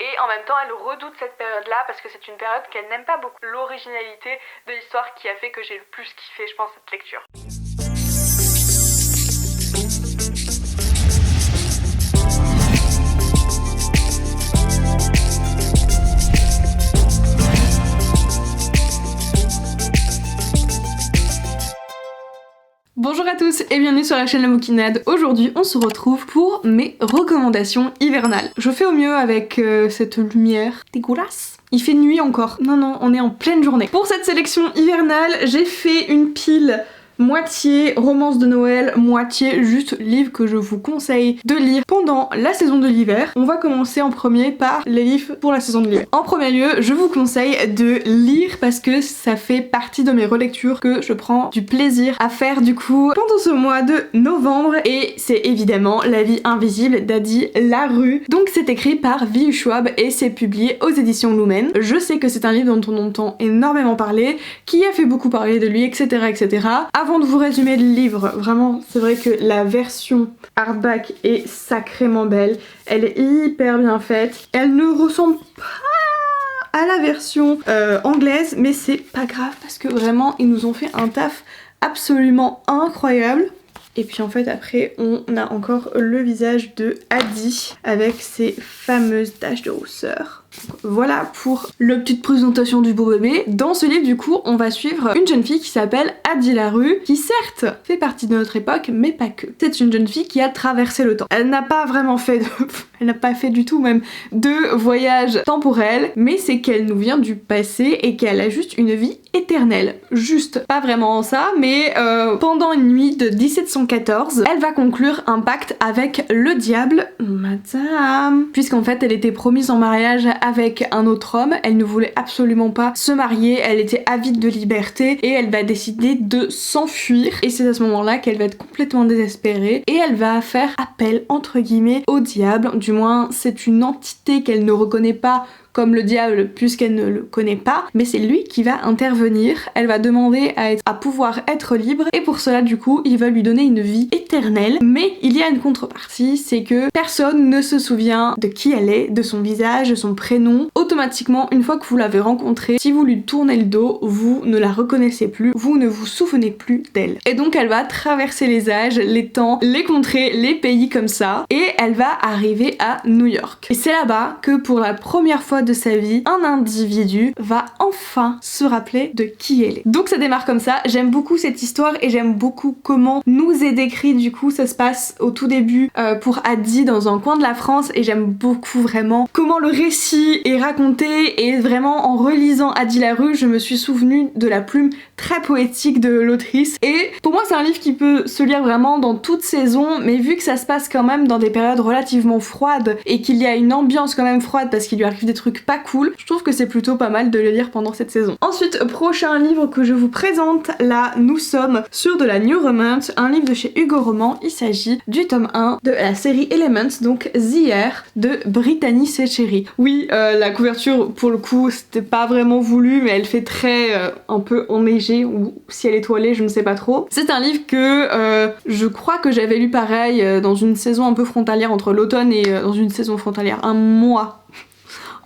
et en même temps elle redoute cette période-là parce que c'est une période qu'elle n'aime pas beaucoup. L'originalité de l'histoire qui a fait que j'ai le plus kiffé, je pense, cette lecture. Bonjour à tous et bienvenue sur la chaîne La Bouquinade. Aujourd'hui on se retrouve pour mes recommandations hivernales. Je fais au mieux avec cette lumière dégueulasse. Il fait nuit encore. Non, on est en pleine journée. Pour cette sélection hivernale, j'ai fait une pile moitié romance de Noël, moitié juste livres que je vous conseille de lire pendant la saison de l'hiver. On va commencer en premier par les livres pour la saison de l'hiver. En premier lieu, je vous conseille de lire parce que ça fait partie de mes relectures que je prends du plaisir à faire du coup pendant ce mois de novembre, et c'est évidemment La vie invisible d'Adi Larue. Donc c'est écrit par Viu Schwab et c'est publié aux éditions Lumen. Je sais que c'est un livre dont on entend énormément parler, qui a fait beaucoup parler de lui, etc. Avant de vous résumer le livre, vraiment c'est vrai que la version hardback est sacrément belle, elle est hyper bien faite, elle ne ressemble pas à la version anglaise, mais c'est pas grave parce que vraiment ils nous ont fait un taf absolument incroyable. Et puis en fait après on a encore le visage de Adi avec ses fameuses taches de rousseur. Donc, voilà pour la petite présentation du beau bébé. Dans ce livre du coup on va suivre une jeune fille qui s'appelle Adi Larue, qui certes fait partie de notre époque mais pas que. C'est une jeune fille qui a traversé le temps. Elle n'a pas vraiment fait elle n'a pas fait du tout même de voyage temporel, mais c'est qu'elle nous vient du passé et qu'elle a juste une vie éternelle. Juste, pas vraiment ça, mais pendant une nuit de 1714, elle va conclure un pacte avec le diable, madame, puisqu'en fait elle était promise en mariage avec un autre homme, elle ne voulait absolument pas se marier, elle était avide de liberté et elle va décider de s'enfuir, et c'est à ce moment-là qu'elle va être complètement désespérée et elle va faire appel entre guillemets au diable, du moins c'est une entité qu'elle ne reconnaît pas comme le diable puisqu'elle ne le connaît pas, mais c'est lui qui va intervenir. Elle va demander à pouvoir être libre, et pour cela du coup il va lui donner une vie éternelle, mais il y a une contrepartie, c'est que personne ne se souvient de qui elle est, de son visage, de son prénom. Automatiquement, une fois que vous l'avez rencontrée, si vous lui tournez le dos, vous ne la reconnaissez plus, vous ne vous souvenez plus d'elle. Et donc elle va traverser les âges, les temps, les contrées, les pays comme ça, et elle va arriver à New York. Et c'est là-bas que pour la première fois de sa vie, un individu va enfin se rappeler de qui elle est. Donc ça démarre comme ça. J'aime beaucoup cette histoire et j'aime beaucoup comment nous est décrit du coup. Ça se passe au tout début pour Adi dans un coin de la France, et j'aime beaucoup vraiment comment le récit est raconté, et vraiment en relisant Adi Larue je me suis souvenue de la plume très poétique de l'autrice, et pour moi c'est un livre qui peut se lire vraiment dans toute saison, mais vu que ça se passe quand même dans des périodes relativement froides et qu'il y a une ambiance quand même froide parce qu'il lui arrive des trucs pas cool, je trouve que c'est plutôt pas mal de le lire pendant cette saison. Ensuite, prochain livre que je vous présente, là nous sommes sur de la New Romance, un livre de chez Hugo Roman. Il s'agit du tome 1 de la série Elements, donc The Air de Brittany Setcheri. Oui, la couverture pour le coup c'était pas vraiment voulu, mais elle fait très un peu enneigé ou ciel étoilé, je ne sais pas trop. C'est un livre que je crois que j'avais lu pareil dans une saison un peu frontalière entre l'automne et dans une saison frontalière, un mois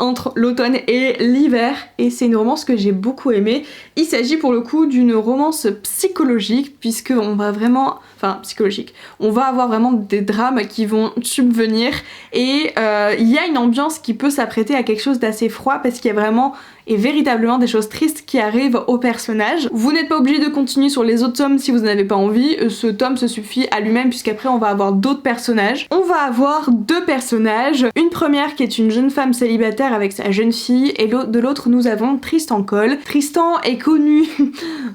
entre l'automne et l'hiver, et c'est une romance que j'ai beaucoup aimée. Il s'agit pour le coup d'une romance psychologique, puisque on va vraiment... Enfin, psychologique. On va avoir vraiment des drames qui vont subvenir, et il y a une ambiance qui peut s'apprêter à quelque chose d'assez froid, parce qu'il y a vraiment et véritablement des choses tristes qui arrivent aux personnages. Vous n'êtes pas obligé de continuer sur les autres tomes si vous n'en avez pas envie, ce tome se suffit à lui-même, puisqu'après on va avoir d'autres personnages. On va avoir deux personnages, une première qui est une jeune femme célibataire avec sa jeune fille, et de l'autre nous avons Tristan Cole. Tristan est connu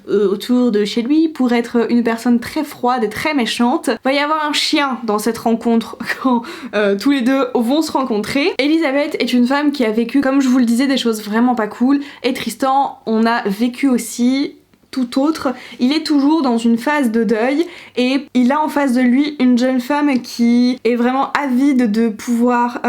autour de chez lui pour être une personne très froide et très méchante. Va y avoir un chien dans cette rencontre quand tous les deux vont se rencontrer. Elisabeth est une femme qui a vécu, comme je vous le disais, des choses vraiment pas cool, et Tristan, on a vécu aussi tout autre. Il est toujours dans une phase de deuil et il a en face de lui une jeune femme qui est vraiment avide de pouvoir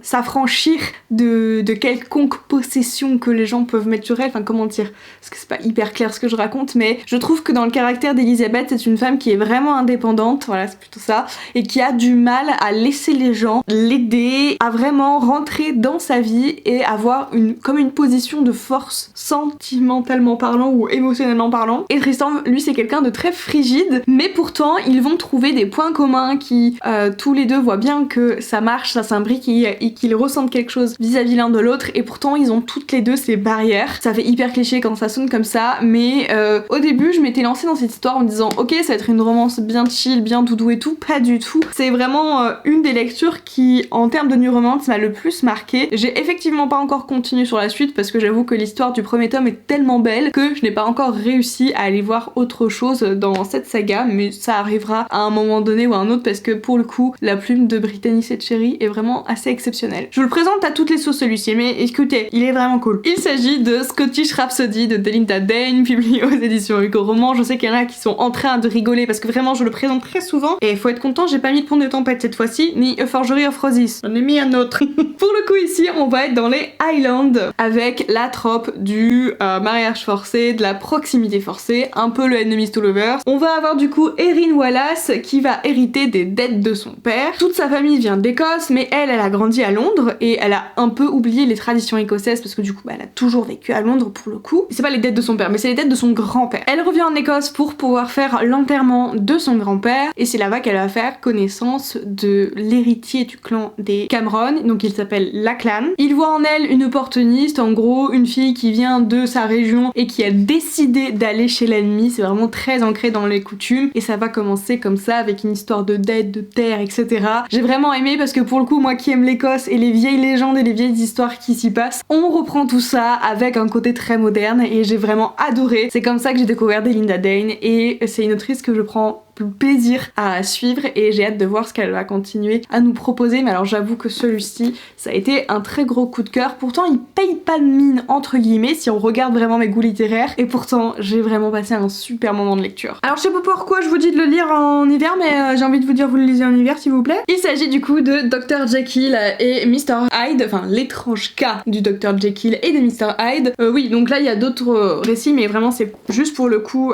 s'affranchir de quelconque possession que les gens peuvent mettre sur elle. Enfin, comment dire, parce que c'est pas hyper clair ce que je raconte, mais je trouve que dans le caractère d'Elisabeth, c'est une femme qui est vraiment indépendante, voilà, c'est plutôt ça, et qui a du mal à laisser les gens l'aider, à vraiment rentrer dans sa vie et avoir comme une position de force sentimentalement parlant ou émotionnellement parlant. Et Tristan, lui, c'est quelqu'un de très frigide, mais pourtant ils vont trouver des points communs qui tous les deux voient bien que ça marche, ça s'imbrique et qu'ils ressentent quelque chose vis-à-vis l'un de l'autre, et pourtant ils ont toutes les deux ces barrières. Ça fait hyper cliché quand ça sonne comme ça, mais au début je m'étais lancée dans cette histoire en me disant ok, ça va être une romance bien chill, bien doudou et tout. Pas du tout. C'est vraiment une des lectures qui, en termes de new romance, m'a le plus marqué. J'ai effectivement pas encore continué sur la suite parce que j'avoue que l'histoire du premier tome est tellement belle que je n'ai pas encore réussi à aller voir autre chose dans cette saga, mais ça arrivera à un moment donné ou à un autre parce que pour le coup, la plume de Brittany Setcheri est vraiment assez exceptionnelle. Je vous le présente à toutes les sauces celui-ci, mais écoutez, il est vraiment cool. Il s'agit de Scottish Rhapsody de Delinda Dane, publié aux éditions Hugo Roman. Je sais qu'il y en a qui sont en train de rigoler parce que vraiment je le présente très souvent et faut être content, j'ai pas mis de pont de tempête cette fois-ci, ni A Forgery of Roses. J'en ai mis un autre. Pour le coup ici, on va être dans les Highlands avec la trope du mariage forcé, de la proximité forcée, un peu le Enemies to Lovers. On va avoir du coup Erin Wallace qui va hériter des dettes de son père. Toute sa famille vient d'Écosse, mais elle a grandi à Londres et elle a un peu oublié les traditions écossaises parce que du coup elle a toujours vécu à Londres pour le coup. C'est pas les dettes de son père, mais c'est les dettes de son grand-père. Elle revient en Écosse pour pouvoir faire l'enterrement de son grand-père et c'est là-bas qu'elle va faire connaissance de l'héritier du clan des Cameron, donc il s'appelle Lachlan. Il voit en elle une opportuniste, en gros une fille qui vient de sa région et qui a décidé d'aller chez l'ennemi. C'est vraiment très ancré dans les coutumes et ça va commencer comme ça avec une histoire de dette, de terre, etc. J'ai vraiment aimé parce que pour le coup, moi qui aime l'Écosse et les vieilles légendes et les vieilles histoires qui s'y passent, on reprend tout ça avec un côté très moderne et j'ai vraiment adoré. C'est comme ça que j'ai découvert Delinda Dane et c'est une autrice que je prends plaisir à suivre et j'ai hâte de voir ce qu'elle va continuer à nous proposer. Mais alors j'avoue que celui-ci, ça a été un très gros coup de cœur. Pourtant il paye pas de mine entre guillemets si on regarde vraiment mes goûts littéraires et pourtant j'ai vraiment passé un super moment de lecture. Alors je sais pas pourquoi je vous dis de le lire en hiver, mais j'ai envie de vous dire vous le lisez en hiver s'il vous plaît. Il s'agit du coup de Dr Jekyll et Mr Hyde, enfin l'étrange cas du Dr Jekyll et de Mr Hyde. Oui, donc là il y a d'autres récits, mais vraiment c'est juste pour le coup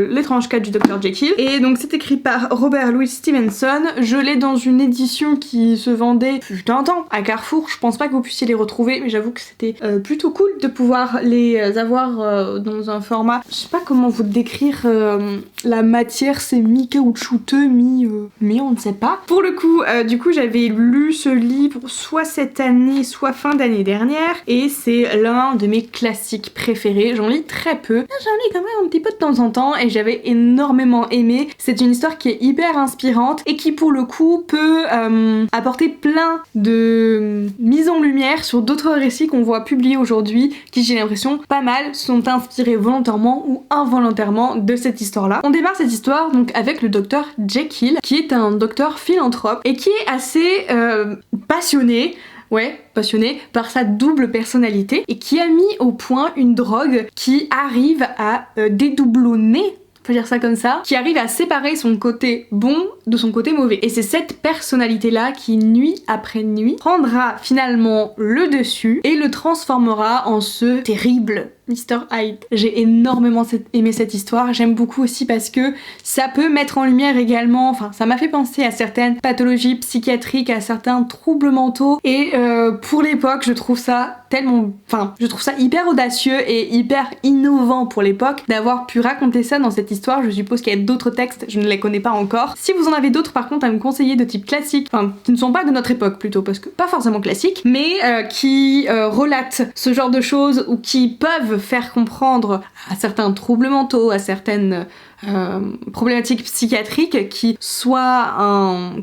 l'étrange cas du Dr Jekyll. Et donc c'est écrit par Robert Louis Stevenson. Je l'ai dans une édition qui se vendait fut un temps à Carrefour. Je pense pas que vous puissiez les retrouver, mais j'avoue que c'était plutôt cool de pouvoir les avoir dans un format. Je sais pas comment vous décrire la matière, c'est mi-caoutchouteux, mais on ne sait pas. Pour le coup, du coup, j'avais lu ce livre soit cette année, soit fin d'année dernière, et c'est l'un de mes classiques préférés. J'en lis très peu. J'en lis quand même un petit peu de temps en temps, et j'avais énormément aimé. C'est une histoire qui est hyper inspirante et qui pour le coup peut apporter plein de mise en lumière sur d'autres récits qu'on voit publiés aujourd'hui qui, j'ai l'impression, pas mal sont inspirés volontairement ou involontairement de cette histoire-là. On démarre cette histoire donc avec le docteur Jekyll qui est un docteur philanthrope et qui est assez passionné par sa double personnalité et qui a mis au point une drogue qui arrive à dédoublonner, faut dire ça comme ça, qui arrive à séparer son côté bon de son côté mauvais. Et c'est cette personnalité-là qui, nuit après nuit, prendra finalement le dessus et le transformera en ce terrible Mr Hyde. J'ai énormément aimé cette histoire, j'aime beaucoup aussi parce que ça peut mettre en lumière également, enfin ça m'a fait penser à certaines pathologies psychiatriques, à certains troubles mentaux et pour l'époque je trouve ça je trouve ça hyper audacieux et hyper innovant pour l'époque d'avoir pu raconter ça dans cette histoire. Je suppose qu'il y a d'autres textes, je ne les connais pas encore. Si vous en avez d'autres par contre à me conseiller de type classique, enfin qui ne sont pas de notre époque plutôt, parce que pas forcément classiques, mais qui relatent ce genre de choses ou qui peuvent faire comprendre à certains troubles mentaux, à certaines problématique psychiatrique qui soit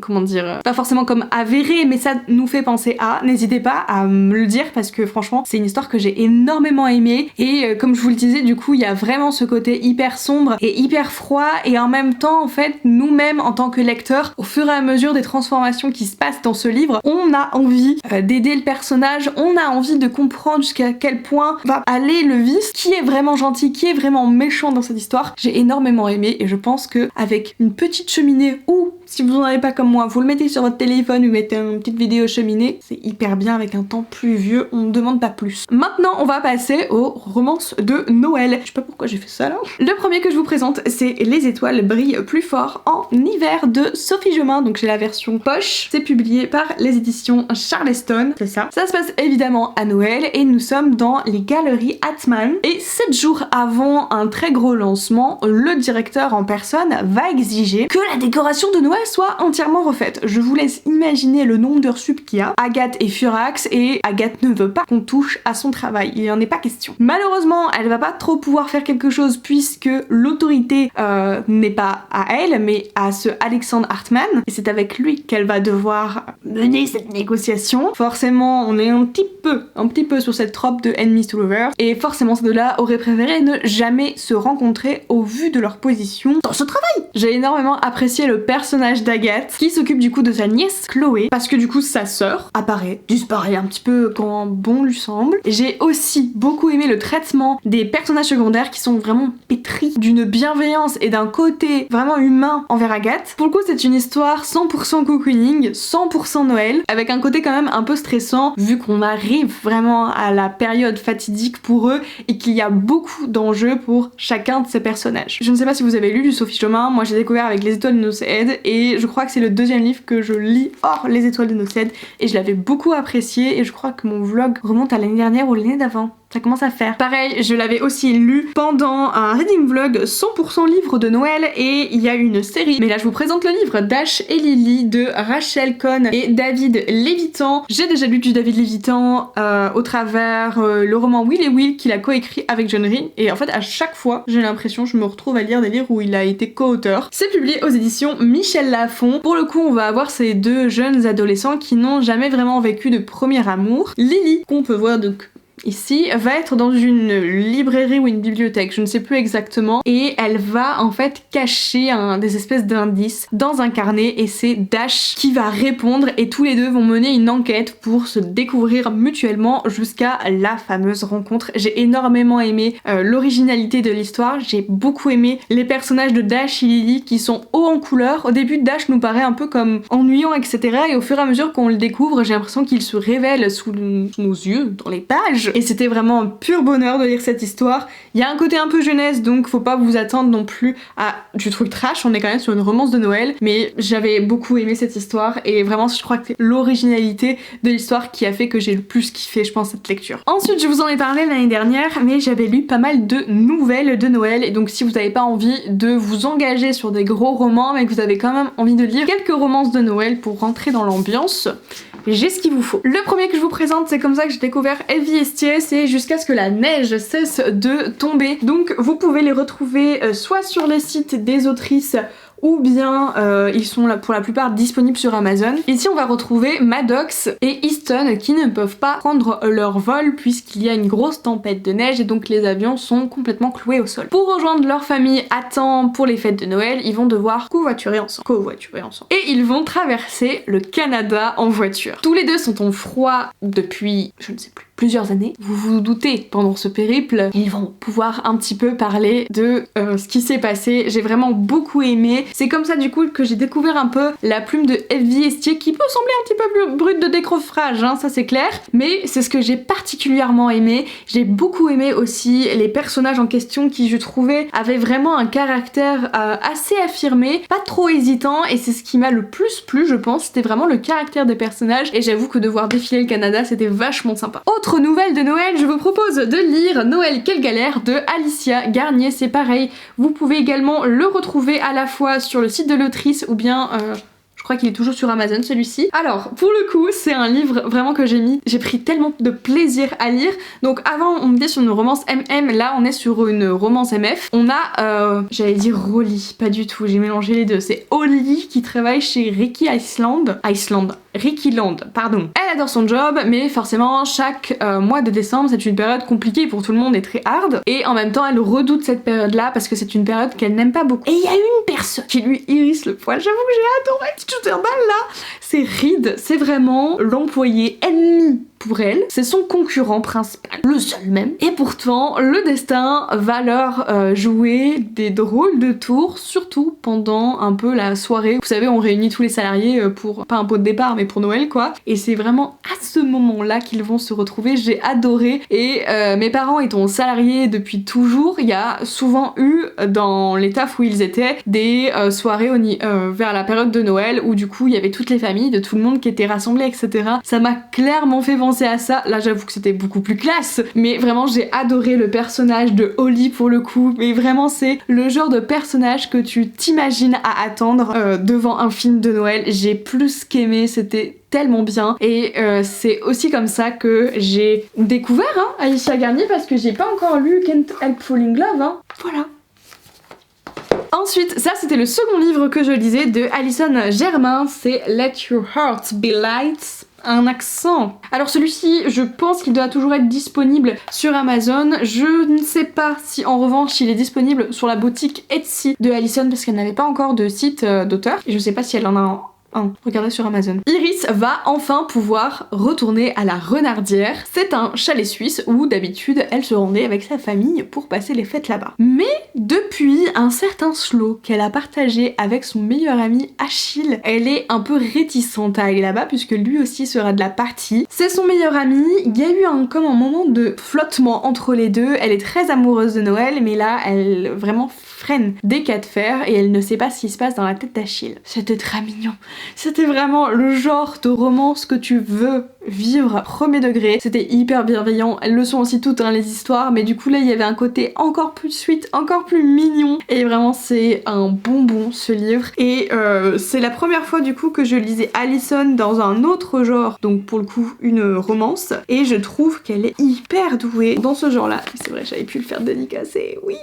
comment dire, pas forcément comme avéré, mais ça nous fait penser à, n'hésitez pas à me le dire parce que franchement c'est une histoire que j'ai énormément aimée et comme je vous le disais, du coup il y a vraiment ce côté hyper sombre et hyper froid et en même temps en fait nous-mêmes en tant que lecteurs, au fur et à mesure des transformations qui se passent dans ce livre, on a envie d'aider le personnage, on a envie de comprendre jusqu'à quel point va aller le vice, qui est vraiment gentil, qui est vraiment méchant dans cette histoire. J'ai énormément aimé et je pense que avec une petite cheminée ou si vous en avez pas comme moi, vous le mettez sur votre téléphone ou mettez une petite vidéo cheminée, c'est hyper bien avec un temps pluvieux, on ne demande pas plus. Maintenant on va passer aux romances de Noël. Je sais pas pourquoi j'ai fait ça là. Le premier que je vous présente c'est Les étoiles brillent plus fort en hiver de Sophie Jomain, donc j'ai la version poche, c'est publié par les éditions Charleston, c'est ça. Ça se passe évidemment à Noël et nous sommes dans les galeries Hartmann et 7 jours avant un très gros lancement, le directeur en personne va exiger que la décoration de Noël soit entièrement refaite. Je vous laisse imaginer le nombre d'heures sup qu'il y a. Agathe est furax et Agathe ne veut pas qu'on touche à son travail, il en est pas question. Malheureusement, elle va pas trop pouvoir faire quelque chose puisque l'autorité n'est pas à elle mais à ce Alexandre Hartmann et c'est avec lui qu'elle va devoir mener cette négociation. Forcément, on est un petit peu sur cette trope de enemies to lovers et forcément ces deux-là auraient préféré ne jamais se rencontrer au vu de leur position dans ce travail. J'ai énormément apprécié le personnage d'Agathe qui s'occupe du coup de sa nièce Chloé parce que du coup sa sœur disparaît un petit peu quand bon lui semble. J'ai aussi beaucoup aimé le traitement des personnages secondaires qui sont vraiment pétris d'une bienveillance et d'un côté vraiment humain envers Agathe. Pour le coup c'est une histoire 100% cocooning, 100% Noël, avec un côté quand même un peu stressant vu qu'on arrive vraiment à la période fatidique pour eux et qu'il y a beaucoup d'enjeux pour chacun de ces personnages. Je ne sais pas si vous avez lu du Sophie Jomain, moi j'ai découvert avec Les étoiles de Nosède et je crois que c'est le deuxième livre que je lis hors Les étoiles de Nosède et je l'avais beaucoup apprécié et je crois que mon vlog remonte à l'année dernière ou l'année d'avant. Ça commence à faire. Pareil, je l'avais aussi lu pendant un reading vlog 100% livre de Noël et il y a une série. Mais là je vous présente le livre Dash et Lily de Rachel Cohn et David Levitan. J'ai déjà lu du David Levitan au travers le roman Will et Will qu'il a coécrit avec John Green et en fait à chaque fois j'ai l'impression je me retrouve à lire des livres où il a été co-auteur. C'est publié aux éditions Michel Lafon. Pour le coup on va avoir ces deux jeunes adolescents qui n'ont jamais vraiment vécu de premier amour. Lily, qu'on peut voir donc ici, va être dans une librairie ou une bibliothèque, je ne sais plus exactement, et elle va en fait cacher des espèces d'indices dans un carnet et c'est Dash qui va répondre et tous les deux vont mener une enquête pour se découvrir mutuellement jusqu'à la fameuse rencontre. J'ai énormément aimé l'originalité de l'histoire, j'ai beaucoup aimé les personnages de Dash et Lily qui sont hauts en couleur. Au début Dash nous paraît un peu comme ennuyant etc et au fur et à mesure qu'on le découvre j'ai l'impression qu'il se révèle sous nos yeux, dans les pages. Et c'était vraiment un pur bonheur de lire cette histoire. Il y a un côté un peu jeunesse, donc faut pas vous attendre non plus à du truc trash, on est quand même sur une romance de Noël, mais j'avais beaucoup aimé cette histoire et vraiment je crois que c'est l'originalité de l'histoire qui a fait que j'ai le plus kiffé, je pense, cette lecture. Ensuite, je vous en ai parlé l'année dernière, mais j'avais lu pas mal de nouvelles de Noël, et donc si vous n'avez pas envie de vous engager sur des gros romans, mais que vous avez quand même envie de lire quelques romances de Noël pour rentrer dans l'ambiance, j'ai ce qu'il vous faut. Le premier que je vous présente, c'est comme ça que j'ai découvert Evie Estier, c'est Jusqu'à ce que la neige cesse de tomber. Donc vous pouvez les retrouver soit sur les sites des autrices ou bien ils sont là pour la plupart disponibles sur Amazon. Ici on va retrouver Maddox et Easton qui ne peuvent pas prendre leur vol puisqu'il y a une grosse tempête de neige et donc les avions sont complètement cloués au sol. Pour rejoindre leur famille à temps pour les fêtes de Noël, ils vont devoir covoiturer ensemble. Et ils vont traverser le Canada en voiture. Tous les deux sont en froid depuis, je ne sais plus, plusieurs années. Vous vous doutez, pendant ce périple, ils vont pouvoir un petit peu parler de ce qui s'est passé. J'ai vraiment beaucoup aimé. C'est comme ça du coup que j'ai découvert un peu la plume de Evie Estier qui peut sembler un petit peu plus brute de décoffrage, hein, ça c'est clair. Mais c'est ce que j'ai particulièrement aimé. J'ai beaucoup aimé aussi les personnages en question qui je trouvais avaient vraiment un caractère assez affirmé, pas trop hésitant et c'est ce qui m'a le plus plu je pense. C'était vraiment le caractère des personnages et j'avoue que de voir défiler le Canada c'était vachement sympa. Autre nouvelle de Noël, je vous propose de lire Noël quelle galère de Alicia Garnier, c'est pareil, vous pouvez également le retrouver à la fois sur le site de l'autrice ou bien je Je crois qu'il est toujours sur Amazon celui-ci. Alors pour le coup c'est un livre vraiment que j'ai pris tellement de plaisir à lire. Donc avant on était sur une romance MM, là on est sur une romance MF. On a, j'allais dire Rolly, pas du tout, j'ai mélangé les deux. C'est Holly qui travaille chez Ricky Land, pardon. Elle adore son job, mais forcément chaque mois de décembre c'est une période compliquée pour tout le monde et très hard. Et en même temps elle redoute cette période-là parce que c'est une période qu'elle n'aime pas beaucoup. Et il y a une personne qui lui hérisse le poil, j'avoue que j'ai adoré. Tout est mal là. C'est Reed, c'est vraiment l'employé ennemi pour elle, c'est son concurrent principal, le seul même. Et pourtant, le destin va leur jouer des drôles de tours, surtout pendant un peu la soirée. Vous savez, on réunit tous les salariés pour, pas un pot de départ, mais pour Noël quoi. Et c'est vraiment à ce moment-là qu'ils vont se retrouver. J'ai adoré. Et mes parents étant salariés depuis toujours, il y a souvent eu dans les tafs où ils étaient des soirées vers la période de Noël où du coup il y avait toutes les familles de tout le monde qui étaient rassemblées, etc. Ça m'a clairement fait penser à ça. Là j'avoue que c'était beaucoup plus classe, mais vraiment j'ai adoré le personnage de Holly pour le coup. Mais vraiment c'est le genre de personnage que tu t'imagines à attendre devant un film de Noël. J'ai plus qu'aimé, c'était tellement bien. Et c'est aussi comme ça que j'ai découvert Alicia Garnier, parce que j'ai pas encore lu Can't Help Falling in Love. Voilà. Ensuite, ça c'était le second livre que je lisais de Alison Germain, c'est Let Your Heart Be Light. Un accent. Alors celui-ci, je pense qu'il doit toujours être disponible sur Amazon. Je ne sais pas si en revanche il est disponible sur la boutique Etsy de Alison parce qu'elle n'avait pas encore de site d'auteur. Et je sais pas si elle en a regardez sur Amazon. Iris va enfin pouvoir retourner à la Renardière. C'est un chalet suisse où d'habitude elle se rendait avec sa famille pour passer les fêtes là-bas. Mais depuis un certain slow qu'elle a partagé avec son meilleur ami Achille, elle est un peu réticente à aller là-bas puisque lui aussi sera de la partie. C'est son meilleur ami, il y a eu comme un moment de flottement entre les deux. Elle est très amoureuse de Noël mais là elle vraiment freine des cas de fer et elle ne sait pas ce qui se passe dans la tête d'Achille. C'était très mignon. C'était vraiment le genre de romance que tu veux vivre premier degré. C'était hyper bienveillant. Elles le sont aussi toutes les histoires, mais du coup là il y avait un côté encore plus sweet, encore plus mignon. Et vraiment c'est un bonbon ce livre. Et c'est la première fois du coup que je lisais Alison dans un autre genre, donc pour le coup une romance. Et je trouve qu'elle est hyper douée dans ce genre là. C'est vrai, j'avais pu le faire dédicacer, oui.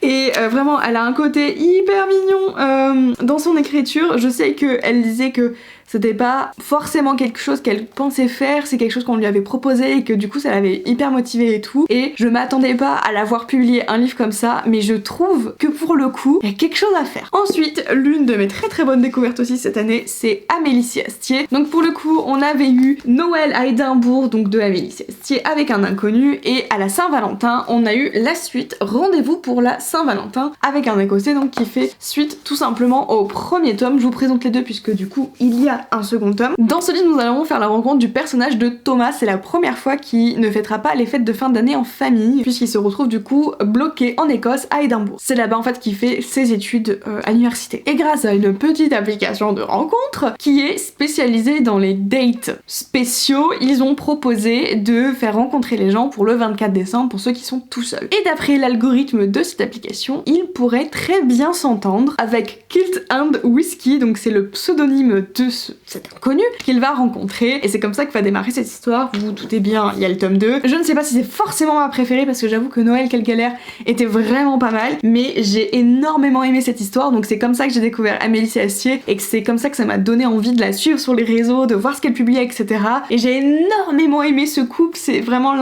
Et vraiment elle a un côté hyper mignon dans son écriture. Je sais qu'elle disait que c'était pas forcément quelque chose qu'elle pensait faire, c'est quelque chose qu'on lui avait proposé et que du coup ça l'avait hyper motivée et tout. Et je m'attendais pas à la voir publier un livre comme ça, mais je trouve que pour le coup, il y a quelque chose à faire. Ensuite, l'une de mes très très bonnes découvertes aussi cette année, c'est Amélie Astier. Donc pour le coup, on avait eu Noël à Édimbourg, donc de Amélie Astier avec un inconnu, et à la Saint-Valentin, on a eu la suite, Rendez-vous pour la Saint-Valentin avec un écossais, donc qui fait suite tout simplement au premier tome. Je vous présente les deux puisque du coup, il y a un second tome. Dans ce livre, nous allons faire la rencontre du personnage de Thomas. C'est la première fois qu'il ne fêtera pas les fêtes de fin d'année en famille, puisqu'il se retrouve du coup bloqué en Écosse, à Édimbourg. C'est là-bas en fait qu'il fait ses études à l'université. Et grâce à une petite application de rencontre qui est spécialisée dans les dates spéciaux, ils ont proposé de faire rencontrer les gens pour le 24 décembre pour ceux qui sont tout seuls. Et d'après l'algorithme de cette application, ils pourraient très bien s'entendre avec Kilt and Whiskey, donc c'est le pseudonyme de cet inconnu qu'il va rencontrer, et c'est comme ça que va démarrer cette histoire. Vous vous doutez bien, il y a le tome 2. Je ne sais pas si c'est forcément ma préférée parce que j'avoue que Noël quelle galère était vraiment pas mal, mais j'ai énormément aimé cette histoire, donc c'est comme ça que j'ai découvert Amélie Astier et que c'est comme ça que ça m'a donné envie de la suivre sur les réseaux, de voir ce qu'elle publiait, etc. Et j'ai énormément aimé ce couple, c'est vraiment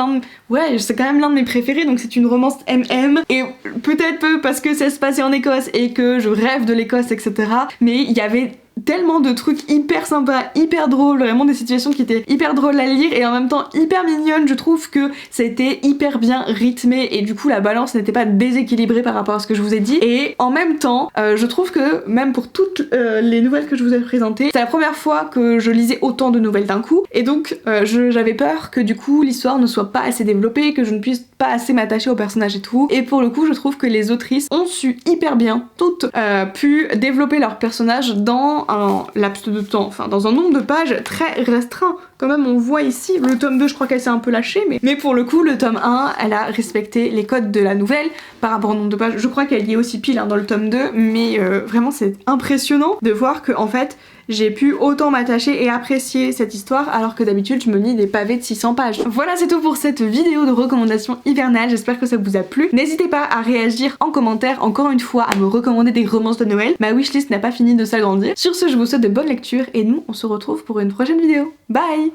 c'est quand même l'un de mes préférés, donc c'est une romance MM, et peut-être peu parce que ça se passait en Écosse et que je rêve de l'Écosse, etc. Mais il y avait tellement de trucs hyper sympas, hyper drôles, vraiment des situations qui étaient hyper drôles à lire et en même temps hyper mignonnes. Je trouve que ça a été hyper bien rythmé et du coup la balance n'était pas déséquilibrée par rapport à ce que je vous ai dit. Et en même temps, je trouve que même pour toutes les nouvelles que je vous ai présentées, c'est la première fois que je lisais autant de nouvelles d'un coup, et donc j'avais peur que du coup l'histoire ne soit pas assez développée, que je ne puisse pas assez m'attacher au personnage et tout. Et pour le coup, je trouve que les autrices ont su hyper bien toutes pu développer leur personnage dans un laps de temps, enfin dans un nombre de pages très restreint Quand même, on voit ici, le tome 2, je crois qu'elle s'est un peu lâchée, mais pour le coup, le tome 1, elle a respecté les codes de la nouvelle par rapport au nombre de pages. Je crois qu'elle y est aussi pile hein, dans le tome 2, mais vraiment, c'est impressionnant de voir que, en fait, j'ai pu autant m'attacher et apprécier cette histoire alors que d'habitude je me lis des pavés de 600 pages. Voilà, c'est tout pour cette vidéo de recommandation hivernale, j'espère que ça vous a plu. N'hésitez pas à réagir en commentaire, encore une fois, à me recommander des romances de Noël. Ma wishlist n'a pas fini de s'agrandir. Sur ce, je vous souhaite de bonnes lectures et nous, on se retrouve pour une prochaine vidéo. Bye!